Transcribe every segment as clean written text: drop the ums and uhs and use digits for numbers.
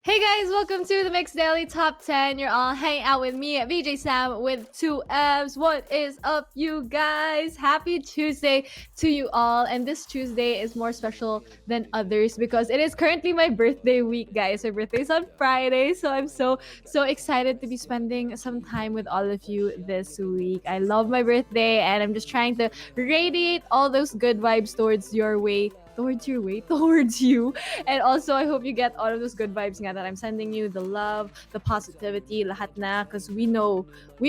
Hey guys, welcome to the MYX Daily Top 10. You're all hanging out with me, BJ Sam, with 2M's. What is up, you guys? Happy Tuesday to you all. And this Tuesday is more special than others because it is currently my birthday week, guys. My birthday's on Friday, so I'm so excited to be spending some time with all of you this week. I love my birthday, and I'm just trying to radiate all those good vibes towards towards you. And also, I hope you get all of those good vibes nga that I'm sending you, the love, the positivity, lahat na, because we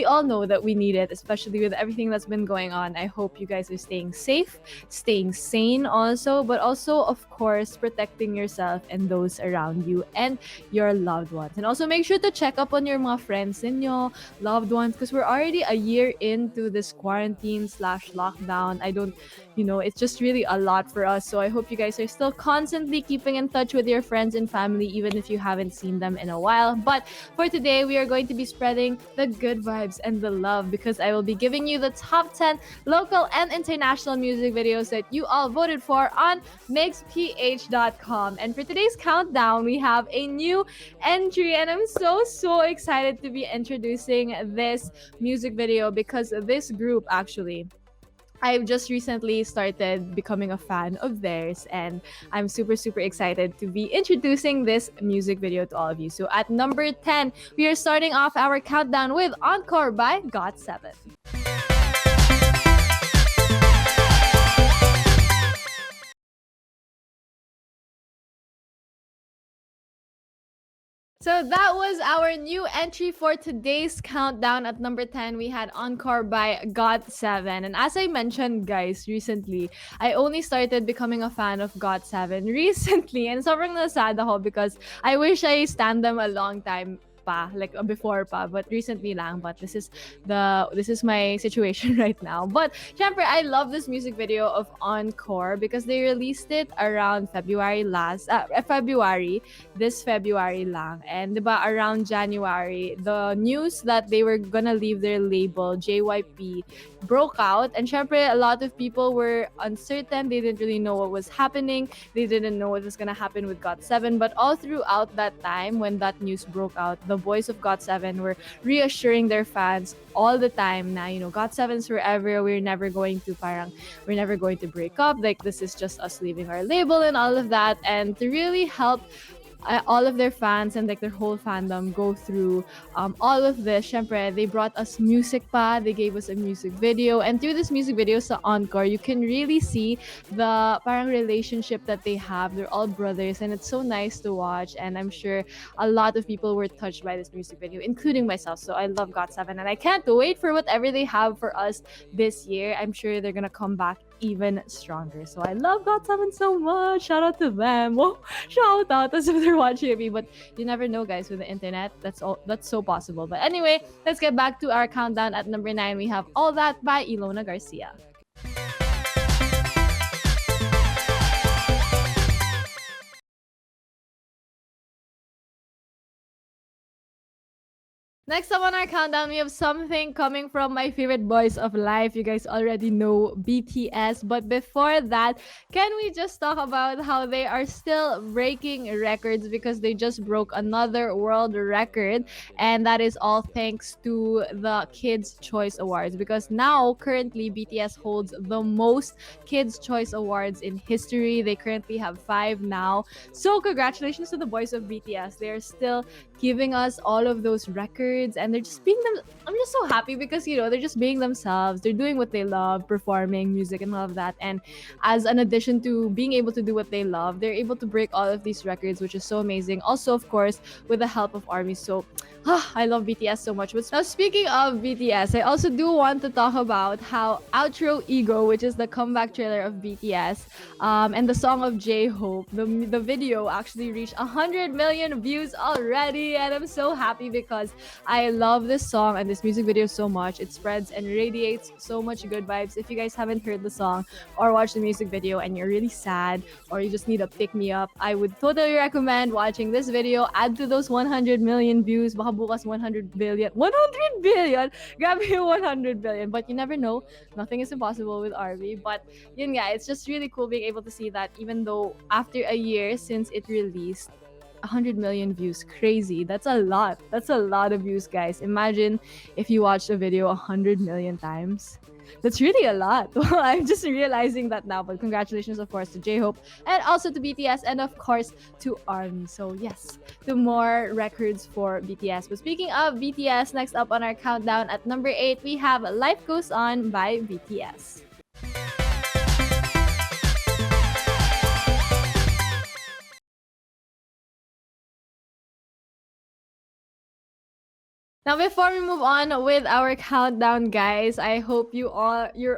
all know that we need it, especially with everything that's been going on. I hope you guys are staying safe, staying sane also, but also, of course, protecting yourself and those around you and your loved ones. And also make sure to check up on your mga friends and your loved ones, because we're already a year into this quarantine/lockdown. It's just really a lot for us. So I hope you guys are still constantly keeping in touch with your friends and family, even if you haven't seen them in a while. But for today, we are going to be spreading the good vibes and the love, because I will be giving you the top 10 local and international music videos that you all voted for on mixph.com. And for today's countdown, we have a new entry, and I'm so excited to be introducing this music video because this group actually, I've just recently started becoming a fan of theirs, and I'm super excited to be introducing this music video to all of you. So at number 10, we are starting off our countdown with Encore by GOT7. So that was our new entry for today's countdown. At number 10, we had Encore by GOT7. And as I mentioned, guys, recently, I only started becoming a fan of GOT7 recently. And sobrang nasad ako because I wish I stand them a long time pa, like before pa, but recently lang. But this is my situation right now. But syempre, I love this music video of Encore because they released it around February, this February lang. And diba, around January, the news that they were gonna leave their label, JYP, broke out. And syempre, a lot of people were uncertain. They didn't really know what was happening. They didn't know what was gonna happen with GOT7. But all throughout that time, when that news broke out, the voice of GOT7 were reassuring their fans all the time na, GOT7's forever. We're never going to break up. Like, this is just us leaving our label and all of that. And to really help all of their fans and like their whole fandom go through all of this, syempre, they brought us music pa. They gave us a music video, and through this music video sa Encore, you can really see the parang relationship that they have. They're all brothers, and it's so nice to watch. And I'm sure a lot of people were touched by this music video, including myself. So I love GOT7, and I can't wait for whatever they have for us this year. I'm sure they're gonna come back even stronger. So I love GOT7 so much. Shout out to them. Whoa, shout out as if they're watching me. But you never know, guys, with the internet. That's so possible. But anyway, let's get back to our countdown. At number 9, we have All That by Ylona Garcia. Next up on our countdown, we have something coming from my favorite boys of life. You guys already know BTS. But before that, can we just talk about how they are still breaking records, because they just broke another world record. And that is all thanks to the Kids' Choice Awards. Because now, currently, BTS holds the most Kids' Choice Awards in history. They currently have 5 now. So congratulations to the boys of BTS. They are still giving us all of those records, and they're just being them. I'm just so happy because they're just being themselves. They're doing what they love, performing music and all of that. And as an addition to being able to do what they love, they're able to break all of these records, which is so amazing. Also, of course, with the help of ARMY. So I love BTS so much. But now, speaking of BTS, I also do want to talk about how Outro Ego, which is the comeback trailer of BTS, and the song of J-Hope, the video actually reached 100 million views already. And I'm so happy because I love this song and this music video so much. It spreads and radiates so much good vibes. If you guys haven't heard the song or watched the music video and you're really sad or you just need a pick-me-up, I would totally recommend watching this video. Add to those 100 million views. Baka bukas 100 billion. 100 billion! Grab you 100 billion. But you never know. Nothing is impossible with RV. But yun nga, it's just really cool being able to see that even though after a year since it released, 100 million views. Crazy. That's a lot. That's a lot of views, guys. Imagine if you watched a video 100 million times. That's really a lot. Well, I'm just realizing that now. But congratulations, of course, to J-Hope and also to BTS and, of course, to ARMY. So, yes, to more records for BTS. But speaking of BTS, next up on our countdown at number 8, we have Life Goes On by BTS. Now, before we move on with our countdown, guys, I hope you're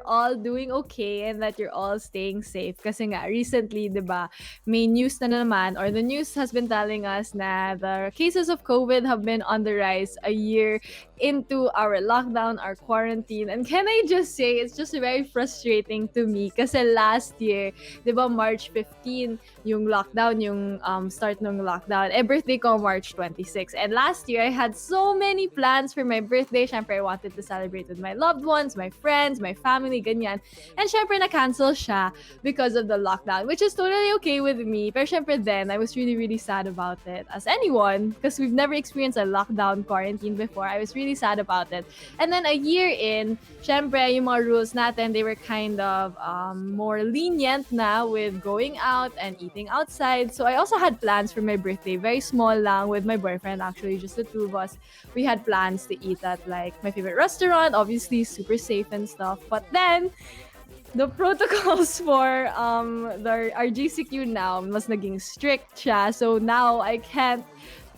all doing okay and that you're all staying safe. Kasi nga, recently, di ba, may news na naman, or the news has been telling us na the cases of COVID have been on the rise a year into our lockdown, our quarantine. And can I just say, it's just very frustrating to me kasi last year, di ba, March 15, yung lockdown, yung start ng lockdown. Birthday ko March 26. And last year, I had so many plans for my birthday. Syempre, I wanted to celebrate with my loved ones, my friends, my family, ganyan. And syempre, na-cancel siya because of the lockdown, which is totally okay with me. Pero syempre then, I was really, really sad about it. As anyone, because we've never experienced a lockdown quarantine before, I was really sad about it. And then a year in, syempre, yung mga rules natin, they were kind of more lenient na with going out and eating outside. So I also had plans for my birthday, very small lang, with my boyfriend, actually, just the two of us. We had plans to eat at like my favorite restaurant, obviously super safe and stuff. But then the protocols for our GCQ now mas naging strict siya. So now I can't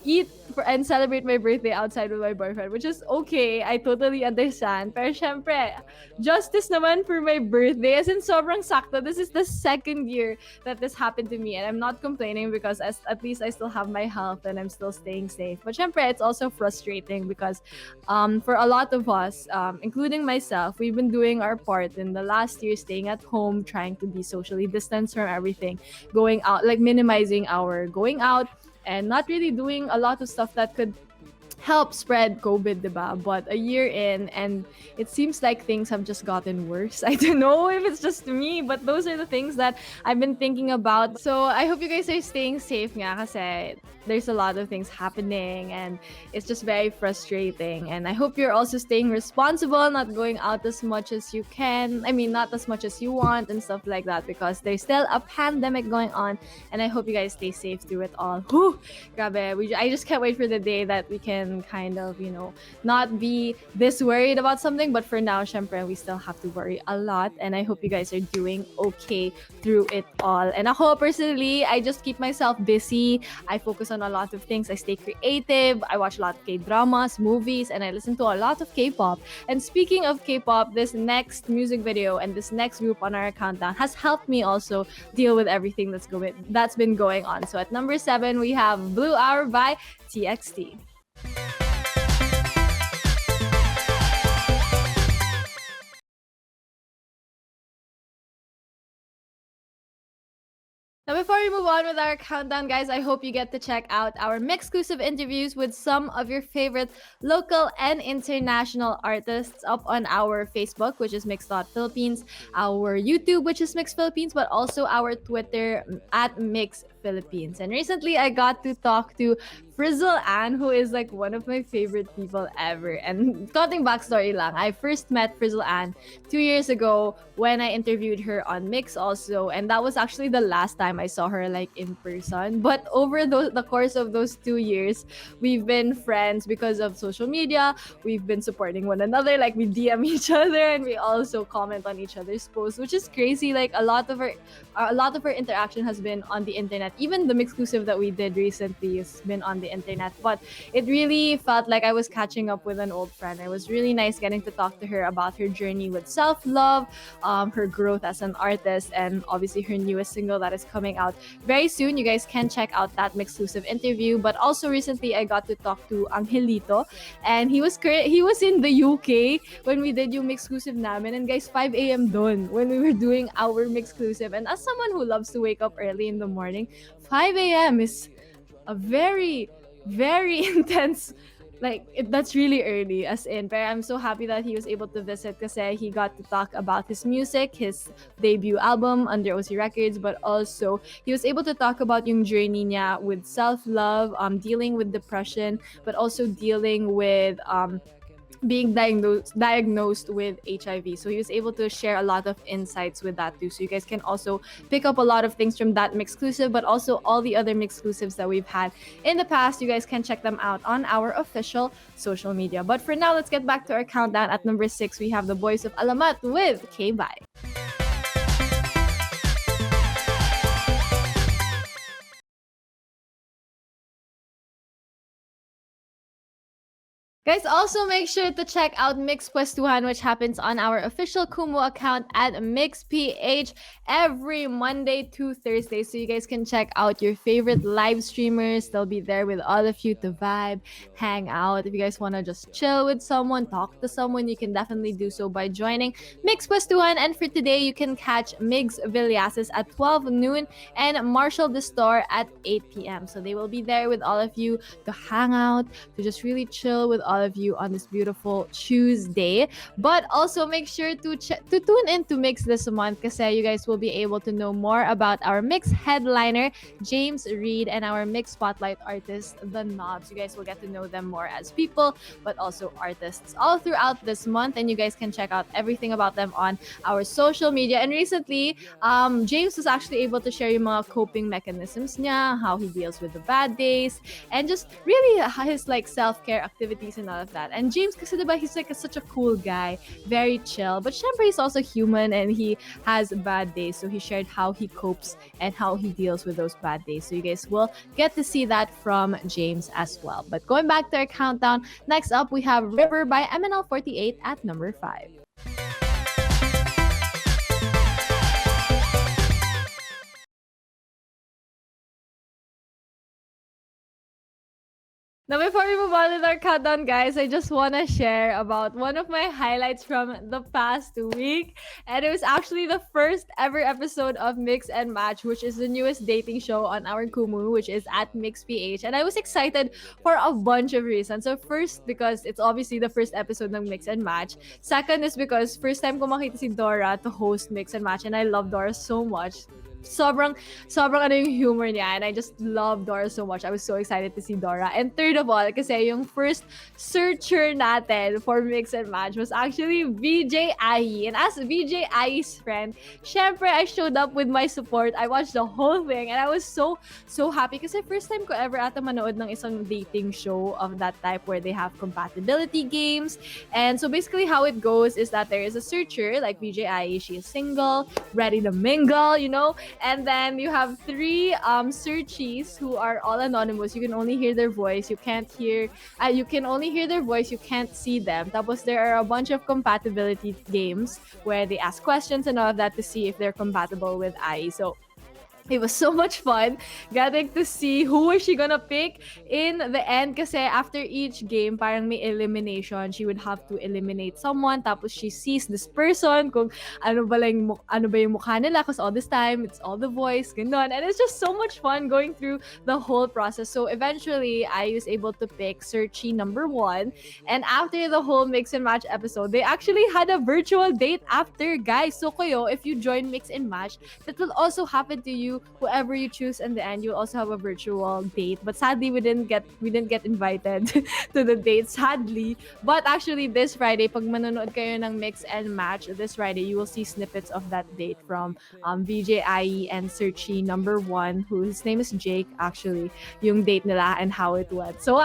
eat and celebrate my birthday outside with my boyfriend, which is okay. I totally understand. Pero syempre, justice naman for my birthday. As in, sobrang sakto. This is the second year that this happened to me, and I'm not complaining because at least I still have my health and I'm still staying safe. But syempre, it's also frustrating because for a lot of us, including myself, we've been doing our part in the last year, staying at home, trying to be socially distanced from everything, going out, like minimizing our going out, and not really doing a lot of stuff that could help spread COVID, diba? But a year in, and it seems like things have just gotten worse. I don't know if it's just me, but those are the things that I've been thinking about. So I hope you guys are staying safe nga kasi there's a lot of things happening and it's just very frustrating. And I hope you're also staying responsible, not going out as much as you can. I mean, not as much as you want and stuff like that because there's still a pandemic going on. And I hope you guys stay safe through it all. Whew, grabe. I just can't wait for the day that we can kind of, not be this worried about something. But for now, syempre, we still have to worry a lot. And I hope you guys are doing okay through it all. And ako, personally, I just keep myself busy. I focus on a lot of things. I stay creative. I watch a lot of K-dramas, movies, and I listen to a lot of K-pop. And speaking of K-pop, this next music video and this next group on our countdown has helped me also deal with everything that's been going on. So at number 7, we have Blue Hour by TXT. Now, before we move on with our countdown, guys, I hope you get to check out our Mixclusive interviews with some of your favorite local and international artists up on our Facebook, which is Mix.Philippines, our YouTube, which is Mix Philippines, but also our Twitter at Mix Philippines. And recently, I got to talk to Frizzle Ann, who is like one of my favorite people ever. And cutting backstory lang, I first met Frizzle Ann 2 years ago when I interviewed her on Mix also. And that was actually the last time I saw her like in person. But over the course of those 2 years, we've been friends because of social media. We've been supporting one another. Like we DM each other and we also comment on each other's posts, which is crazy. Like a lot of our interaction has been on the internet. Even the Mixclusive that we did recently has been on the internet. But it really felt like I was catching up with an old friend. It was really nice getting to talk to her about her journey with self-love, her growth as an artist, and obviously her newest single that is coming out very soon. You guys can check out that Mixclusive interview. But also recently, I got to talk to Angelito, and he was in the UK when we did yung Mixclusive namin. And guys, 5 a.m. done when we were doing our Mixclusive. And as someone who loves to wake up early in the morning, 5 a.m. is a very, very intense that's really early, as in, pero I'm so happy that he was able to visit kasi he got to talk about his music, his debut album under OC Records, but also he was able to talk about yung journey niya with self-love, dealing with depression, but also dealing with being diagnosed with HIV. So he was able to share a lot of insights with that too. So you guys can also pick up a lot of things from that Mixclusive, but also all the other Mixclusives that we've had in the past. You guys can check them out on our official social media. But for now, let's get back to our countdown. At number 6, we have the boys of Alamat with kbye. Guys, also make sure to check out Mix Puestuhan, which happens on our official Kumu account at MixPH every Monday to Thursday. So you guys can check out your favorite live streamers. They'll be there with all of you to vibe, hang out. If you guys want to just chill with someone, talk to someone, you can definitely do so by joining Mix Puestuhan. And for today, you can catch Migs Villasis at 12 noon and Marshall the Store at 8 p.m. So they will be there with all of you to hang out, to just really chill with all of you on this beautiful Tuesday. But also make sure to tune in to Mix this month kasi you guys will be able to know more about our Mix headliner, James Reed, and our Mix spotlight artist, The Knobs. You guys will get to know them more as people, but also artists all throughout this month. And you guys can check out everything about them on our social media. And recently, James was actually able to share yung mga coping mechanisms niya, how he deals with the bad days, and just really his like self-care activities and all of that. And James, kasi diba, he's like such a cool guy, very chill. But syempre, he's also human and he has bad days. So he shared how he copes and how he deals with those bad days. So you guys will get to see that from James as well. But going back to our countdown, next up we have River by MNL48 at number 5. Now, before we move on with our countdown, guys, I just want to share about one of my highlights from the past week. And it was actually the first ever episode of Mix and Match, which is the newest dating show on our Kumu, which is at MixPH. And I was excited for a bunch of reasons. So first, because it's obviously the first episode of Mix and Match. Second is because first time ko makita si Dora to host Mix and Match. And I love Dora so much. Sobrang ano yung humor niya, and I just love Dora so much. I was so excited to see Dora. And third of all, kasi yung first searcher natin for Mix and Match was actually BGYO. And as BGYO's friend, syempre I showed up with my support. I watched the whole thing and I was so happy kasi first time ko ever ata manood ng isang dating show of that type where they have compatibility games. And so basically how it goes is that there is a searcher like BGYO. She is single, ready to mingle, you know. And then you have 3 searchies who are all anonymous. You can only hear their voice. You can't hear. You can only hear their voice. You can't see them. Tapos there are a bunch of compatibility games where they ask questions and all of that to see if they're compatible with IE. So it was so much fun getting to see who is she gonna pick in the end kasi after each game parang may elimination. She would have to eliminate someone tapos she sees this person kung ano ba yung mukha nila because all this time it's all the voice ganon, and it's just so much fun going through the whole process. So eventually I was able to pick searchie number 1, and after the whole Mix and Match episode they actually had a virtual date after, guys. So kayo, if you join Mix and Match, that will also happen to you. Whoever you choose in the end, you'll also have a virtual date. But sadly, we didn't get invited to the date, sadly. But actually, this Friday, pag manonood kayo ng Mix and Match this Friday, you will see snippets of that date from VJIE and Searchy number 1, whose name is Jake, actually, yung date nila and how it went. So,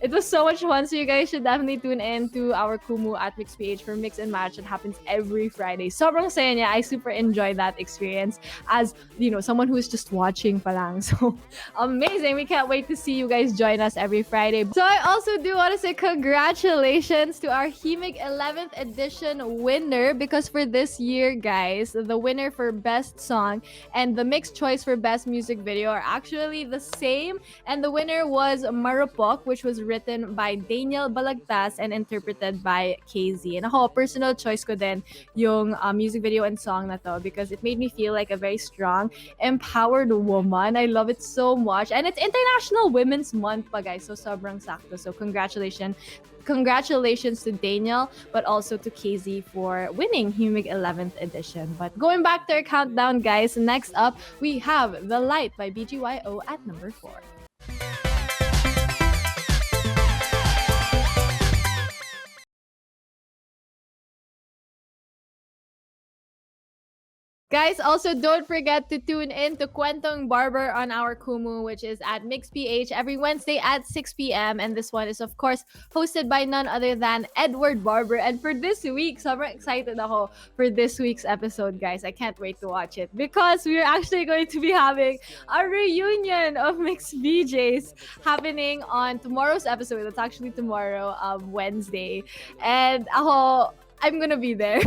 it was so much fun. So you guys should definitely tune in to our Kumu at MixPH for Mix and Match. It happens every Friday. Sobrang saya niya. I super enjoy that experience as, you know, someone who's just watching pa lang. So, amazing. We can't wait to see you guys join us every Friday. So, I also do want to say congratulations to our HIMIG 11th edition winner, because for this year, guys, the winner for Best Song and the mixed choice for Best Music Video are actually the same. And the winner was Marupok, which was written by Daniel Balagtas and interpreted by KZ. And ako, personal choice ko din yung music video and song na to because it made me feel like a very strong, empowered woman. I love it so much. And it's International Women's Month pa guys. So sobrang sakto. So congratulations to Daniel, but also to KZ for winning Humig 11th edition. But going back to our countdown, guys, next up, we have The Light by BGYO at number 4. Guys, also don't forget to tune in to Kwentong Barber on our Kumu, which is at MixPH every Wednesday at 6 p.m. And this one is, of course, hosted by none other than Edward Barber. And for this week, sobrang excited ako for this week's episode, guys. I can't wait to watch it because we're actually going to be having a reunion of Mix BJs happening on tomorrow's episode. It's actually tomorrow, Wednesday. And I'm gonna be there.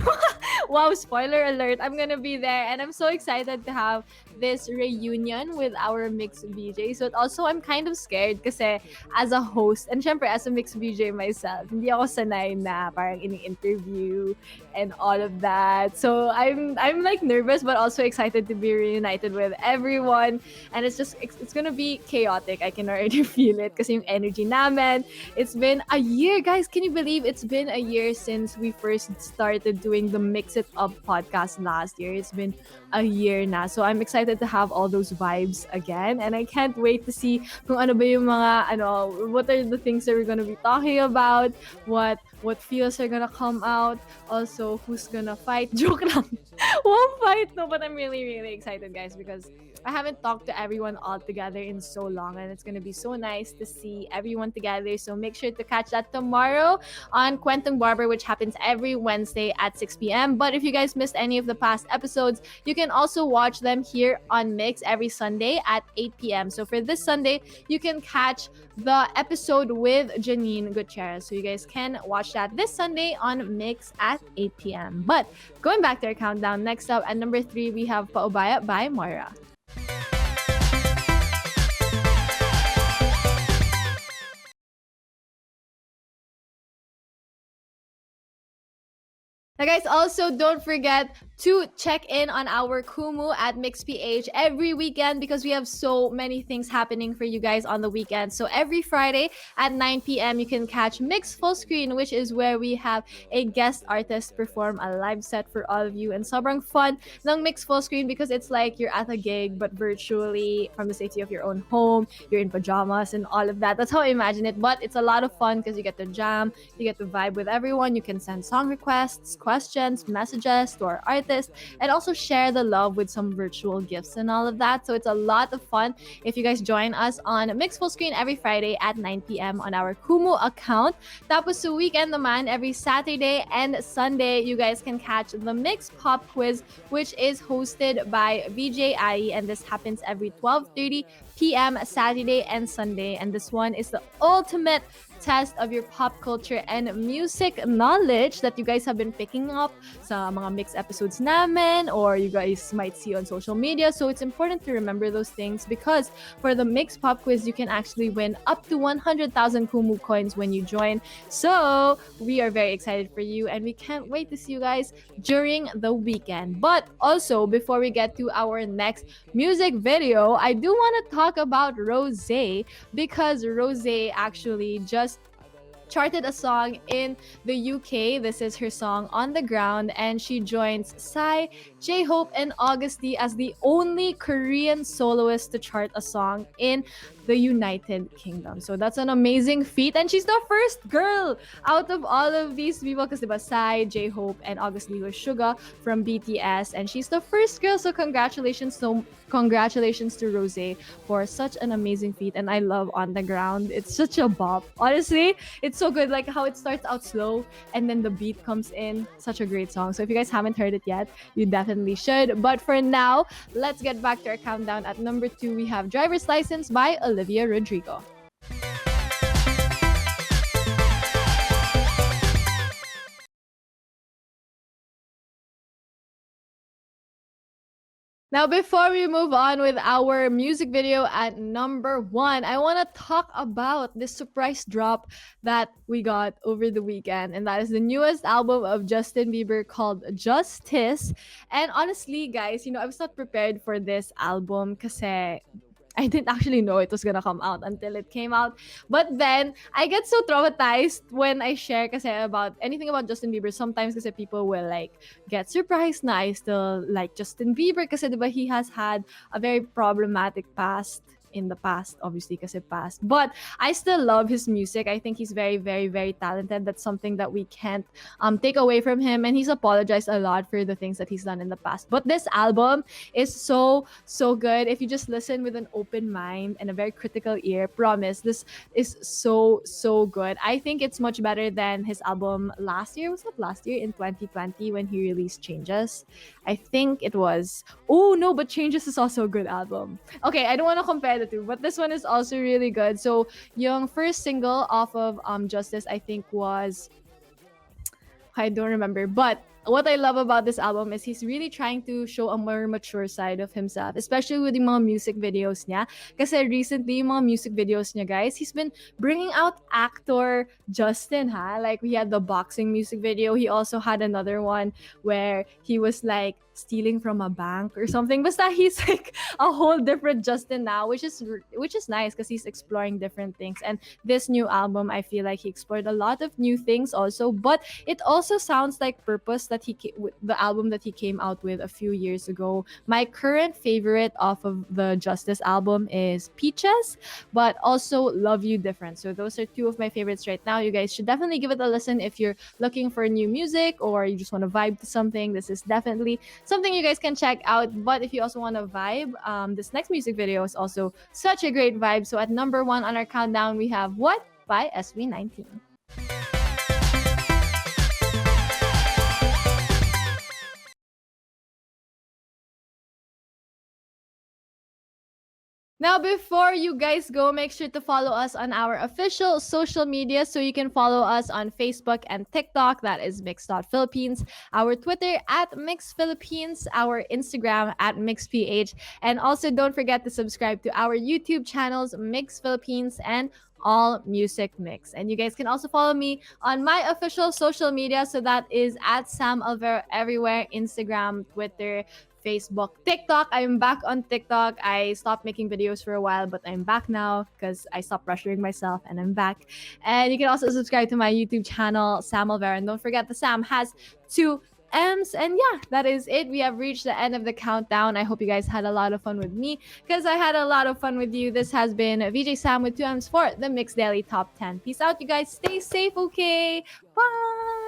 Wow, spoiler alert. I'm gonna be there and I'm so excited to have this reunion with our Mix BJ. So also, I'm kind of scared kasi as a host and syempre as a Mix BJ myself, hindi ako sanay na parang ini-interview and all of that. So I'm like nervous but also excited to be reunited with everyone. And it's gonna be chaotic. I can already feel it kasi yung energy namin. It's been a year, guys. Can you believe it's been a year since we first started doing the Mix It Up podcast last year? It's been a year na. So I'm excited to have all those vibes again. And I can't wait to see kung ano ba yung mga, what are the things that we're gonna be talking about, what feels are gonna come out, also who's gonna fight. Joke lang. Won't fight, no, but I'm really, really excited, guys, because I haven't talked to everyone all together in so long, and it's gonna be so nice to see everyone together. So make sure to catch that tomorrow on Kwentong Barber, which happens every Wednesday at 6 p.m. But if you guys missed any of the past episodes, you can also watch them here on Mix every Sunday at 8 p.m. So for this Sunday, you can catch the episode with Janine Gutierrez. So you guys can watch that this Sunday on Mix at 8 p.m. But going back to our countdown, next up at number 3, we have Paubaya by Moira. Now, guys, also don't forget to check in on our Kumu at MixPH every weekend because we have so many things happening for you guys on the weekend. So every Friday at 9 p.m. you can catch Mix Full Screen, which is where we have a guest artist perform a live set for all of you. And sobrang fun ng Mix Full Screen because it's like you're at a gig but virtually from the safety of your own home. You're in pajamas and all of that. That's how I imagine it. But it's a lot of fun because you get to jam, you get to vibe with everyone. You can send song requests, questions, messages to our artists, and also share the love with some virtual gifts and all of that. So it's a lot of fun if you guys join us on Mix Full Screen every Friday at 9 p.m. on our Kumu account. Tapos sa weekend naman, every Saturday and Sunday, you guys can catch the Mix Pop Quiz, which is hosted by BGYO, and this happens every 12:30 p.m. Saturday and Sunday. And this one is the ultimate test of your pop culture and music knowledge that you guys have been picking up sa mga mix episodes namin or you guys might see on social media. So it's important to remember those things because for the Mix Pop Quiz, you can actually win up to 100,000 Kumu coins when you join. So we are very excited for you and we can't wait to see you guys during the weekend. But also, before we get to our next music video, I do want to talk about Rose because Rose actually just charted a song in the UK. This is her song On the Ground, and she joins Psy, J-Hope, and August D as the only Korean soloist to chart a song in the United Kingdom. So that's an amazing feat, and she's the first girl out of all of these people because diba Psy, J-Hope, and August D was Suga from BTS, and she's the first girl. So congratulations to Rose for such an amazing feat, and I love On the Ground. It's such a bop. Honestly, it's so good, like how it starts out slow and then the beat comes in. Such a great song. So if you guys haven't heard it yet, you definitely should. But for now, let's get back to our countdown. At number 2, we have Driver's License by Olivia Rodrigo. Now, before we move on with our music video at number 1, I want to talk about this surprise drop that we got over the weekend. And that is the newest album of Justin Bieber called Justice. And honestly, guys, I was not prepared for this album kasi I didn't actually know it was gonna come out until it came out. But then, I get so traumatized when I share kasi about anything about Justin Bieber. Sometimes kasi people will like get surprised na I still like Justin Bieber kasi diba he has had a very problematic past in the past, obviously kasi past. But I still love his music. I think he's very, very, very talented. That's something that we can't take away from him. And he's apologized a lot for the things that he's done in the past. But this album is so, so good. If you just listen with an open mind and a very critical ear, promise, this is so, so good. I think it's much better than his album last year. Was that last year in 2020 when he released Changes? I think it was. Oh, no, but Changes is also a good album. Okay, I don't want to compare the two, but this one is also really good. So, yung first single off of Justice, I think was, I don't remember, but what I love about this album is he's really trying to show a more mature side of himself, especially with yung mga music videos niya. Kasi recently, yung mga music videos niya, guys, he's been bringing out actor Justin, ha? Like, we had the boxing music video. He also had another one where he was like stealing from a bank or something. Basta he's like a whole different Justin now, which is nice because he's exploring different things. And this new album, I feel like he explored a lot of new things also, but it also sounds like Purpose that the album that he came out with a few years ago. My current favorite off of the Justice album is Peaches, but also Love You Different. So those are two of my favorites right now. You guys should definitely give it a listen if you're looking for new music or you just want to vibe to something. This is definitely something you guys can check out. But if you also want to vibe, this next music video is also such a great vibe. So at number 1 on our countdown, we have What by SB19. Now, before you guys go, make sure to follow us on our official social media. So you can follow us on Facebook and TikTok. That is mix.philippines. Our Twitter at mixphilippines. Our Instagram at mixph. And also don't forget to subscribe to our YouTube channels, Mix Philippines and All Music Mix. And you guys can also follow me on my official social media. So that is at Sam Alvera everywhere, Instagram, Twitter, Facebook, TikTok. I'm back on TikTok. I stopped making videos for a while, but I'm back now because I stopped pressuring myself and I'm back. And you can also subscribe to my YouTube channel, Sam Alvera. And don't forget, the Sam has 2 M's. And yeah, that is it. We have reached the end of the countdown. I hope you guys had a lot of fun with me because I had a lot of fun with you. This has been VJ Sam with 2 M's for the MYX Daily Top 10. Peace out, you guys. Stay safe, okay? Bye.